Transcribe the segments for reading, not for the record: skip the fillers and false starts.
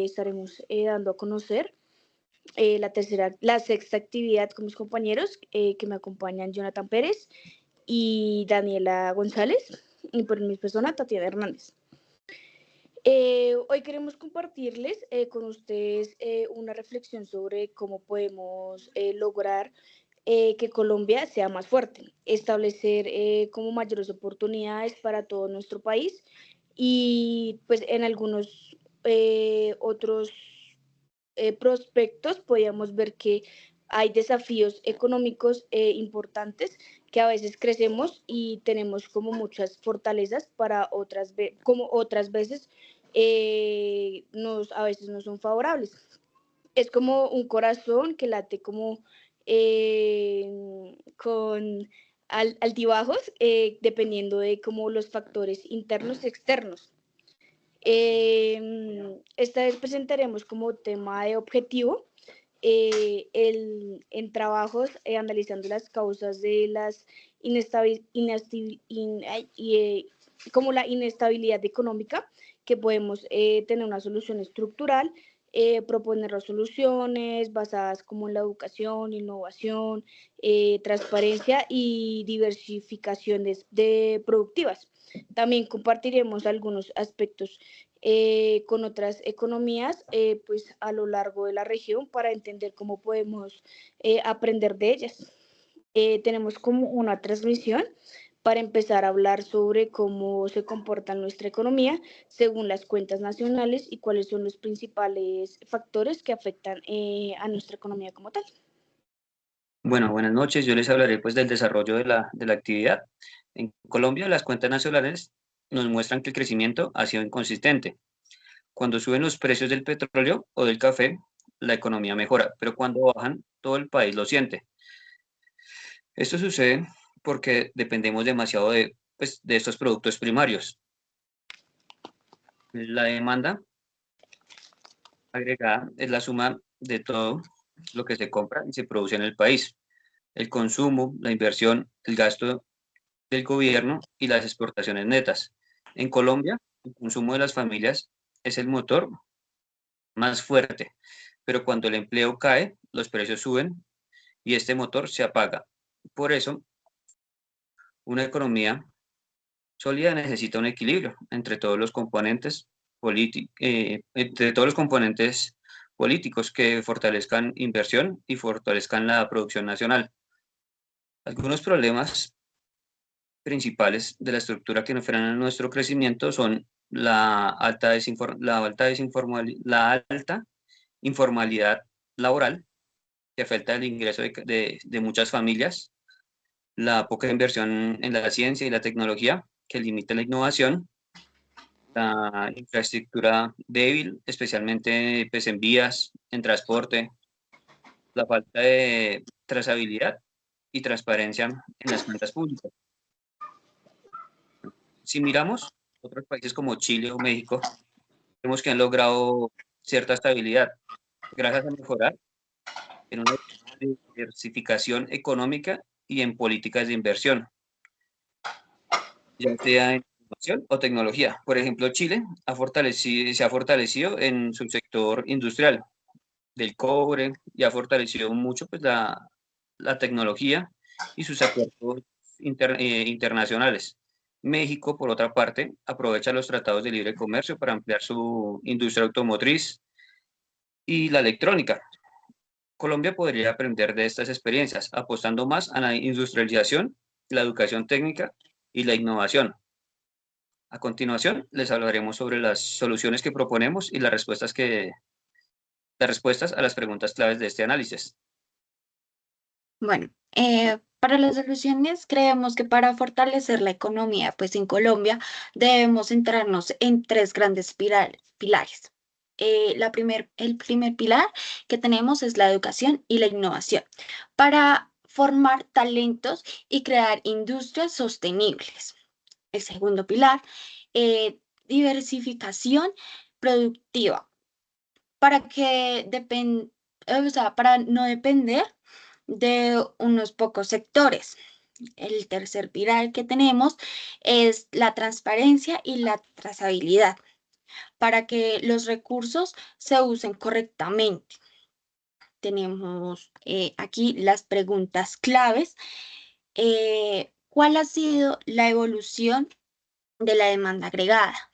estaremos dando a conocer la sexta actividad con mis compañeros que me acompañan, Jonathan Pérez y Daniela González, y por mi persona, Tatiana Hernández. Hoy queremos compartirles con ustedes una reflexión sobre cómo podemos lograr que Colombia sea más fuerte, establecer como mayores oportunidades para todo nuestro país y pues en algunos otros prospectos podíamos ver que hay desafíos económicos importantes que a veces crecemos y tenemos como muchas fortalezas para como otras veces a veces no son favorables. Es como un corazón que late como con altibajos dependiendo de como los factores internos y externos. Esta vez presentaremos como tema de objetivo en trabajos analizando las causas de las como la inestabilidad económica, que podemos tener una solución estructural, proponer resoluciones basadas como en la educación, innovación, transparencia y diversificación de productivas. También compartiremos algunos aspectos con otras economías pues a lo largo de la región para entender cómo podemos aprender de ellas. Tenemos como una transmisión para empezar a hablar sobre cómo se comporta nuestra economía según las cuentas nacionales y cuáles son los principales factores que afectan a nuestra economía como tal. Bueno, buenas noches. Yo les hablaré pues del desarrollo de la actividad. En Colombia, las cuentas nacionales nos muestran que el crecimiento ha sido inconsistente. Cuando suben los precios del petróleo o del café, la economía mejora, pero cuando bajan, todo el país lo siente. Esto sucede porque dependemos demasiado de estos productos primarios. La demanda agregada es la suma de todo lo que se compra y se produce en el país. El consumo, la inversión, el gasto del gobierno y las exportaciones netas. En Colombia, el consumo de las familias es el motor más fuerte, pero cuando el empleo cae, los precios suben y este motor se apaga. Por eso, una economía sólida necesita un equilibrio entre todos los componentes políticos que fortalezcan inversión y fortalezcan la producción nacional. Algunos problemas principales de la estructura que no frenan nuestro crecimiento son la alta informalidad laboral, que afecta el ingreso de muchas familias, la poca inversión en la ciencia y la tecnología, que limita la innovación, la infraestructura débil, especialmente pues, en vías, en transporte, la falta de trazabilidad y transparencia en las cuentas públicas. Si miramos otros países como Chile o México, vemos que han logrado cierta estabilidad gracias a mejorar en una diversificación económica y en políticas de inversión, ya sea en innovación o tecnología. Por ejemplo, Chile se ha fortalecido en su sector industrial del cobre y ha fortalecido mucho pues, la tecnología y sus acuerdos internacionales. México, por otra parte, aprovecha los tratados de libre comercio para ampliar su industria automotriz y la electrónica. Colombia podría aprender de estas experiencias, apostando más a la industrialización, la educación técnica y la innovación. A continuación, les hablaremos sobre las soluciones que proponemos y las respuestas a las preguntas claves de este análisis. Bueno, para las soluciones creemos que para fortalecer la economía, pues en Colombia debemos centrarnos en tres grandes pilares. El primer pilar que tenemos es la educación y la innovación para formar talentos y crear industrias sostenibles. El segundo pilar, diversificación productiva para para no depender de unos pocos sectores. El tercer pilar que tenemos es la transparencia y la trazabilidad para que los recursos se usen correctamente. Tenemos aquí las preguntas claves. ¿Cuál ha sido la evolución de la demanda agregada?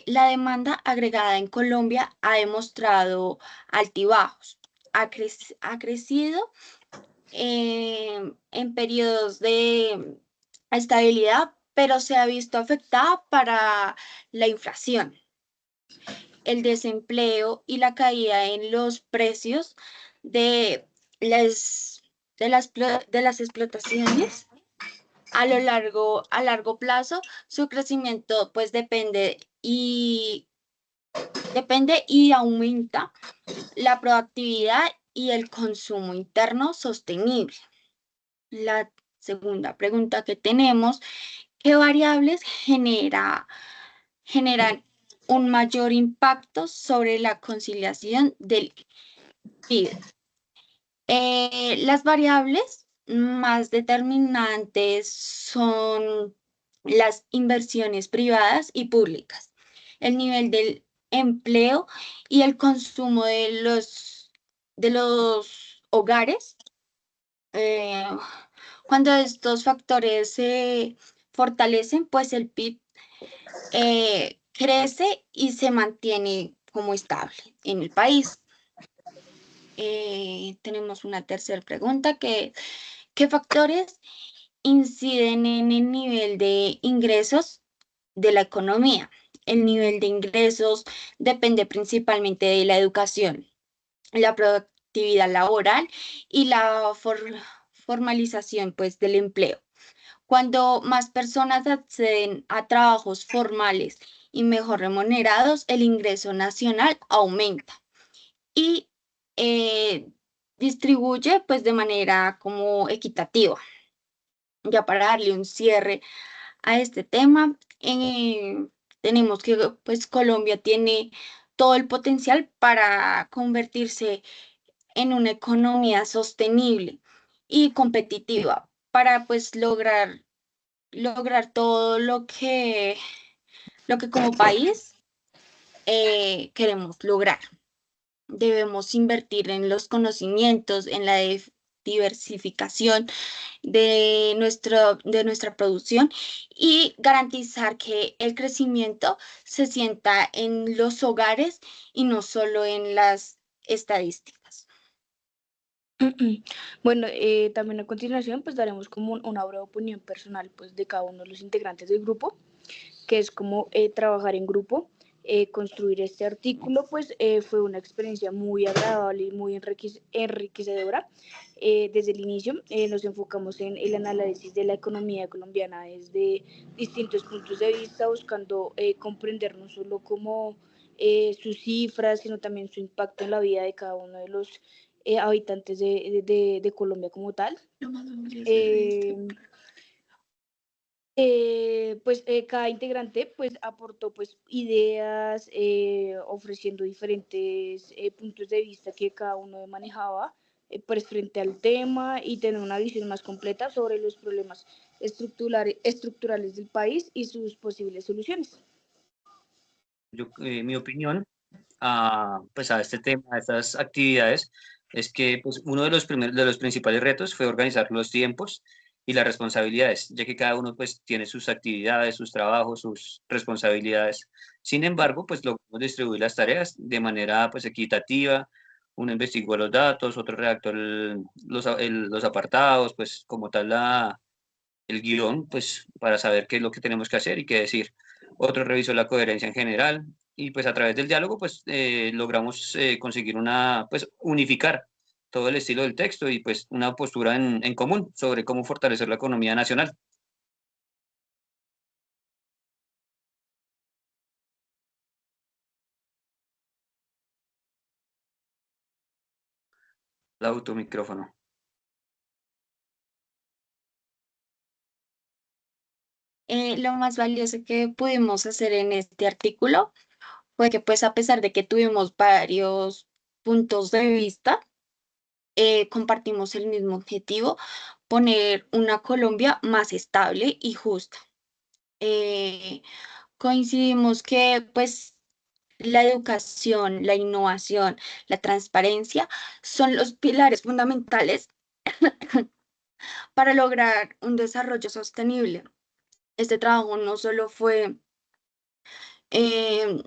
La demanda agregada en Colombia ha demostrado altibajos. Ha crecido en periodos de estabilidad, pero se ha visto afectada para la inflación, el desempleo y la caída en los precios de las, de las explotaciones. A largo plazo, su crecimiento pues depende y aumenta la productividad y el consumo interno sostenible. La segunda pregunta que tenemos: ¿qué variables generan un mayor impacto sobre la conciliación del PIB? Las variables más determinantes son las inversiones privadas y públicas, el nivel del empleo y el consumo de los hogares. Eh, Cuando estos factores se fortalecen, pues el PIB crece y se mantiene como estable en el país. Tenemos una tercera pregunta ¿qué factores inciden en el nivel de ingresos de la economía? El nivel de ingresos depende principalmente de la educación, la productividad laboral y la formalización pues, del empleo. Cuando más personas acceden a trabajos formales y mejor remunerados, el ingreso nacional aumenta y eh, distribuye pues de manera como equitativa. Ya para darle un cierre a este tema, tenemos que pues Colombia tiene todo el potencial para convertirse en una economía sostenible y competitiva para pues lograr todo lo que como país queremos lograr. Debemos invertir en los conocimientos, en la diversificación de nuestra producción y garantizar que el crecimiento se sienta en los hogares y no solo en las estadísticas. Bueno, también a continuación pues daremos como una breve opinión personal pues de cada uno de los integrantes del grupo, que es como trabajar en grupo. Construir este artículo pues fue una experiencia muy agradable y muy enriquecedora. Desde el inicio nos enfocamos en el análisis de la economía colombiana desde distintos puntos de vista, buscando comprender no solo como sus cifras, sino también su impacto en la vida de cada uno de los habitantes de Colombia como tal. Pues cada integrante pues aportó pues ideas, ofreciendo diferentes puntos de vista que cada uno manejaba pues frente al tema, y tener una visión más completa sobre los problemas estructurales del país y sus posibles soluciones. Mi opinión pues a este tema, a estas actividades, es que pues, uno de los principales retos fue organizar los tiempos y las responsabilidades, ya que cada uno pues tiene sus actividades, sus trabajos, sus responsabilidades. Sin embargo, pues logramos distribuir las tareas de manera pues equitativa. Uno investigó los datos, otro redactó los apartados, pues como tal el guión, pues para saber qué es lo que tenemos que hacer y qué decir. Otro revisó la coherencia en general y pues a través del diálogo pues logramos conseguir pues unificar todo el estilo del texto y pues una postura en común sobre cómo fortalecer la economía nacional. La automicrófono. Lo más valioso que pudimos hacer en este artículo fue que pues a pesar de que tuvimos varios puntos de vista, compartimos el mismo objetivo: poner una Colombia más estable y justa. Eh, coincidimos que pues la educación, la innovación, la transparencia son los pilares fundamentales para lograr un desarrollo sostenible. Este trabajo no solo fue eh,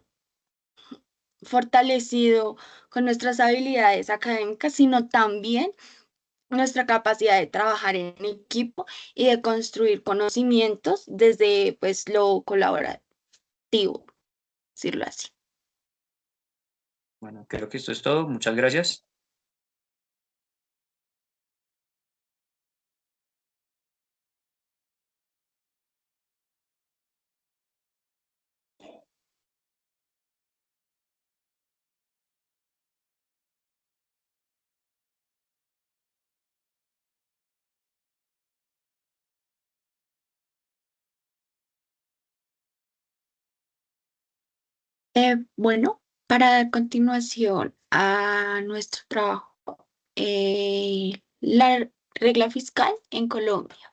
fortalecido con nuestras habilidades académicas, sino también nuestra capacidad de trabajar en equipo y de construir conocimientos desde pues lo colaborativo, decirlo así. Bueno, creo que esto es todo. Muchas gracias. Bueno, para dar continuación a nuestro trabajo, la regla fiscal en Colombia.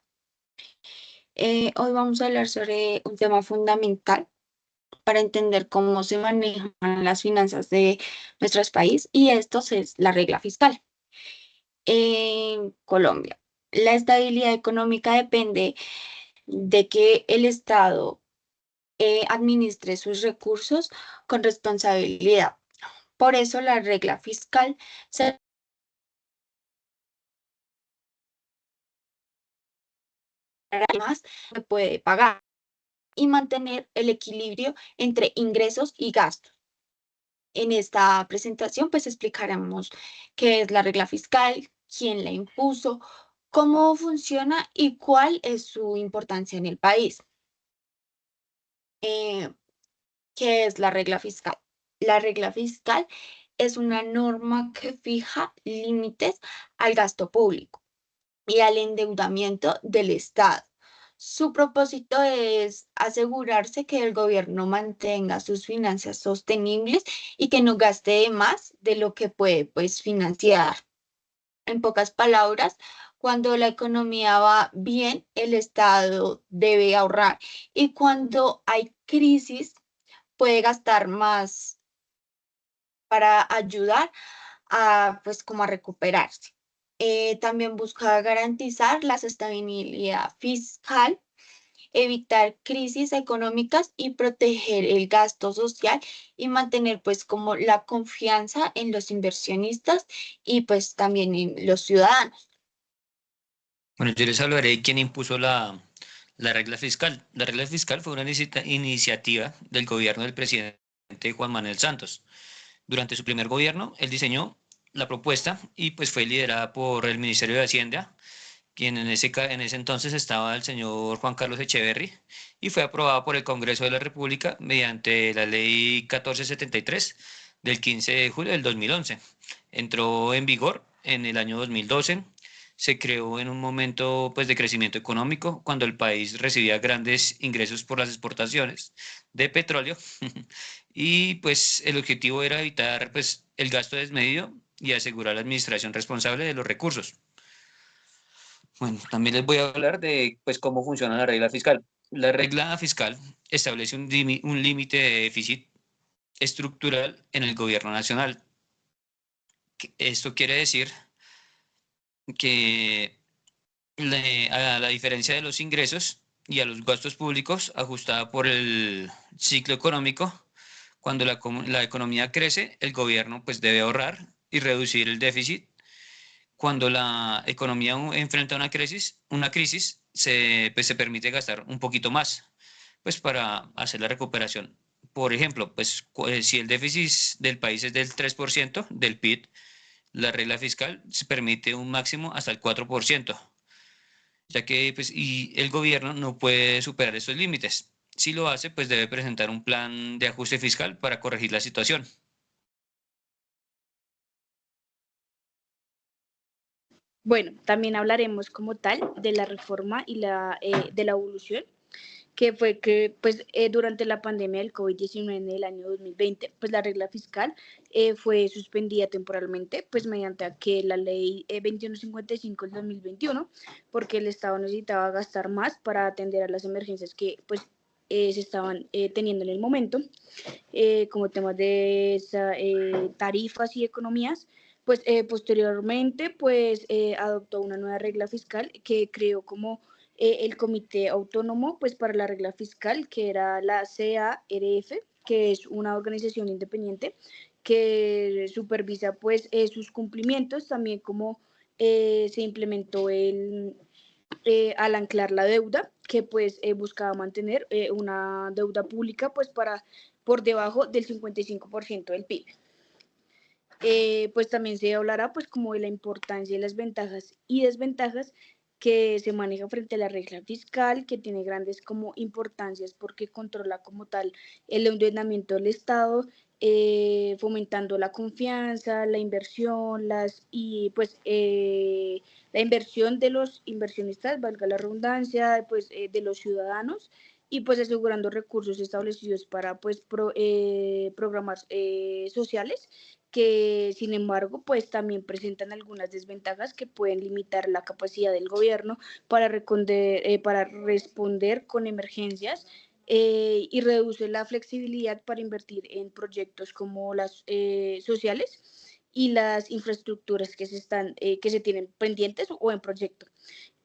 Hoy vamos a hablar sobre un tema fundamental para entender cómo se manejan las finanzas de nuestro país y esto es la regla fiscal. En Colombia, la estabilidad económica depende de que el Estado administre sus recursos con responsabilidad. Por eso la regla fiscal se más se puede pagar y mantener el equilibrio entre ingresos y gastos. En esta presentación, pues explicaremos qué es la regla fiscal, quién la impuso, cómo funciona y cuál es su importancia en el país. Eh, ¿Qué es la regla fiscal? La regla fiscal es una norma que fija límites al gasto público y al endeudamiento del Estado. Su propósito es asegurarse que el gobierno mantenga sus finanzas sostenibles y que no gaste más de lo que puede, pues, financiar. En pocas palabras, cuando la economía va bien, el Estado debe ahorrar y cuando hay crisis, puede gastar más para ayudar a, pues, como a recuperarse. También busca garantizar la estabilidad fiscal, evitar crisis económicas y proteger el gasto social y mantener pues como la confianza en los inversionistas y pues también en los ciudadanos. Bueno, yo les hablaré de quién impuso la regla fiscal. La regla fiscal fue una iniciativa del gobierno del presidente Juan Manuel Santos. Durante su primer gobierno, él diseñó la propuesta y pues fue liderada por el Ministerio de Hacienda, quien en ese entonces estaba el señor Juan Carlos Echeverry, y fue aprobada por el Congreso de la República mediante la Ley 1473 del 15 de julio del 2011. Entró en vigor en el año 2012. Se creó en un momento pues, de crecimiento económico, cuando el país recibía grandes ingresos por las exportaciones de petróleo y pues el objetivo era evitar pues, el gasto desmedido y asegurar la administración responsable de los recursos. Bueno, también les voy a hablar de pues, cómo funciona la regla fiscal. La regla fiscal establece un límite de déficit estructural en el gobierno nacional. Esto quiere decir que a la diferencia de los ingresos y a los gastos públicos ajustada por el ciclo económico, cuando la economía crece, el gobierno pues, debe ahorrar y reducir el déficit. Cuando la economía enfrenta una crisis pues, se permite gastar un poquito más, pues para hacer la recuperación. Por ejemplo, pues si el déficit del país es del 3% del PIB, la regla fiscal se permite un máximo hasta el 4%, ya que pues, y el gobierno no puede superar estos límites. Si lo hace, pues debe presentar un plan de ajuste fiscal para corregir la situación. Bueno, también hablaremos como tal de la reforma y de la evolución, que fue que pues, durante la pandemia del COVID-19 en el año 2020, pues la regla fiscal fue suspendida temporalmente, pues mediante que la ley 2155 del 2021, porque el Estado necesitaba gastar más para atender a las emergencias que pues se estaban teniendo en el momento, como temas de tarifas y economías. Pues posteriormente pues adoptó una nueva regla fiscal que creó como el Comité Autónomo pues para la Regla Fiscal, que era la CARF, que es una organización independiente que supervisa pues sus cumplimientos, también como se implementó al anclar la deuda, que pues buscaba mantener una deuda pública pues por debajo del 55% del PIB. Pues también se hablará pues como de la importancia y las ventajas y desventajas que se maneja frente a la regla fiscal, que tiene grandes como importancias porque controla como tal el endeudamiento del Estado, fomentando la confianza, la inversión, la inversión de los inversionistas, valga la redundancia, pues de los ciudadanos, y pues asegurando recursos establecidos para pues programas sociales, que sin embargo pues también presentan algunas desventajas que pueden limitar la capacidad del gobierno para responder con emergencias, y reduce la flexibilidad para invertir en proyectos como las sociales y las infraestructuras que se tienen pendientes o en proyecto.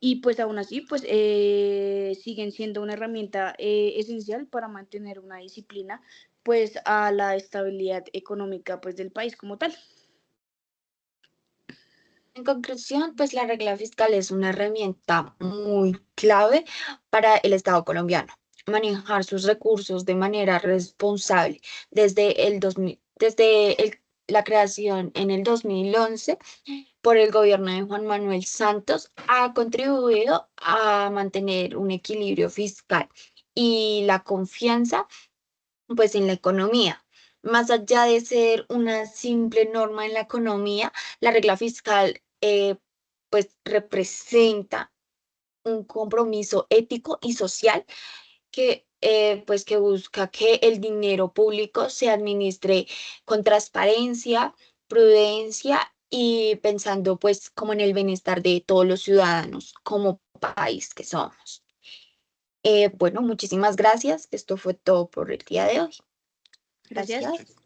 Y pues aún así pues siguen siendo una herramienta esencial para mantener una disciplina pues a la estabilidad económica pues del país como tal. En conclusión, pues la regla fiscal es una herramienta muy clave para el Estado colombiano. Manejar sus recursos de manera responsable desde el 2000, la creación en el 2011 por el gobierno de Juan Manuel Santos ha contribuido a mantener un equilibrio fiscal y la confianza pues en la economía. Más allá de ser una simple norma en la economía, la regla fiscal pues representa un compromiso ético y social pues que busca que el dinero público se administre con transparencia, prudencia y pensando pues como en el bienestar de todos los ciudadanos como país que somos. Bueno, muchísimas gracias. Esto fue todo por el día de hoy. Gracias. Gracias.